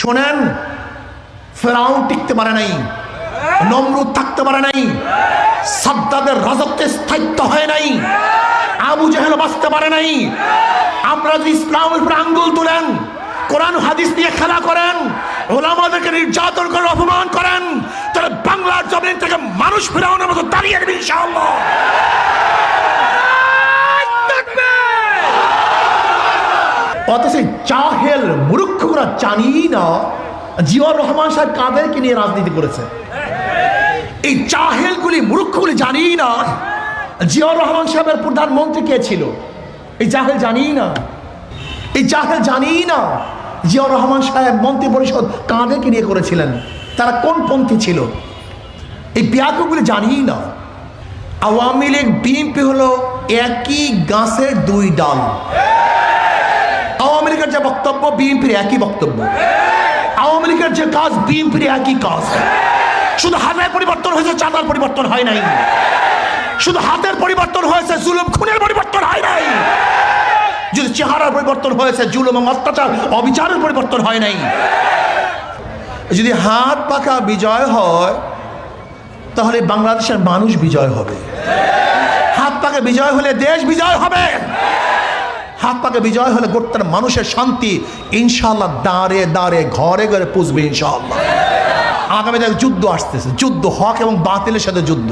শোনেন, ফেরাউন টিকতে পারে নাই, নমরুদ থাকতে পারে নাই, সাদ্দাদের রাজত্বে স্থায়িত্ব হয় নাই, আবু জাহেল বাঁচতে পারে নাই। আমরা যদি ইসলামের উপর আঙ্গুল তুলেন, কোরআন হাদিস নিয়ে খেলা করেন, ওলামাদেরকে নির্যাতন করে অপমান করেন, তাহলে বাংলার জমিন থেকে মানুষ ফেরাউনের মতো দাঁড়িয়ে যাবে ইনশাআল্লাহ। অথচ জাহেল মূর্খরা জানি না জিয়াউর রহমান সাহেব কাদেরকে নিয়ে রাজনীতি করেছে। এই জাহেলগুলি মূর্খগুলি জানি না জিয়াউর রহমান সাহেবের প্রধানমন্ত্রী কে ছিল। এই জাহেল জানি না, এই জাহেল জানি না জিয়াউর রহমান সাহেব মন্ত্রী পরিষদ কাদেরকে নিয়ে করেছিলেন, তারা কোন পন্থী ছিল। এই বিয়াকুগুলি জানি না। আওয়ামী লীগ বিএনপি হলো একই গাছের দুই ডাল। আওয়ামী লীগের যে বক্তব্য বিএনপির একই বক্তব্য, আওয়ামী লীগের যে কাজ বিএনপির একই কাজ। শুধু হাতের পরিবর্তন হয়েছে, চাঁদার পরিবর্তন হয় নাই। শুধু হাতের পরিবর্তন হয়েছে, জুলুম খুনের পরিবর্তন হয় নাই। যদি চেহারার পরিবর্তন হয়েছে, জুলুম এবং অত্যাচার অবিচারের পরিবর্তন হয় নাই। যদি হাত পাকা বিজয় হয়, তাহলে বাংলাদেশের মানুষ বিজয় হবে। হাত পাকা বিজয় হলে দেশ বিজয় হবে। হাত পাকে বিজয় হলে গোটার মানুষের শান্তি ইনশাআল্লাহ দাঁড়ে দাঁড়ে ঘরে ঘরে পুষবে ইনশাআল্লাহ। আগামী দিনে যুদ্ধ আসতেছে, যুদ্ধ হক এবং বাতিলের সাথে যুদ্ধ।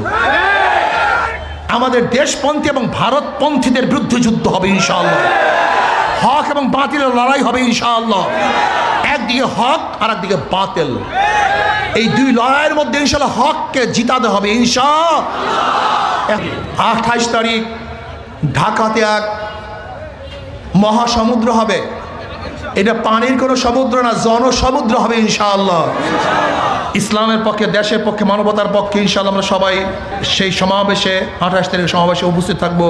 আমাদের দেশপন্থী এবং ভারতপন্থীদের বিরুদ্ধে যুদ্ধ হবে ইনশাআল্লাহ। হক এবং বাতিলের লড়াই হবে ইনশাআল্লাহ। একদিকে হক আর একদিকে বাতিল, এই দুই লড়াইয়ের মধ্যে ইনশাআল্লাহ হককে জিতাতে হবে ইনশাআল্লাহ। 28 তারিখ ঢাকাতে এক মহাসমুদ্র হবে। এটা পানির কোনো সমুদ্র না, জনসমুদ্র হবে ইনশাআল্লাহ। ইসলামের পক্ষে, দেশের পক্ষে, মানবতার পক্ষে ইনশাআল্লাহ আমরা সবাই সেই সমাবেশে 28 তারিখের সমাবেশে উপস্থিত থাকবো।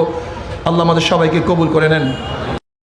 আল্লাহ আমাদের সবাইকে কবুল করে নেন।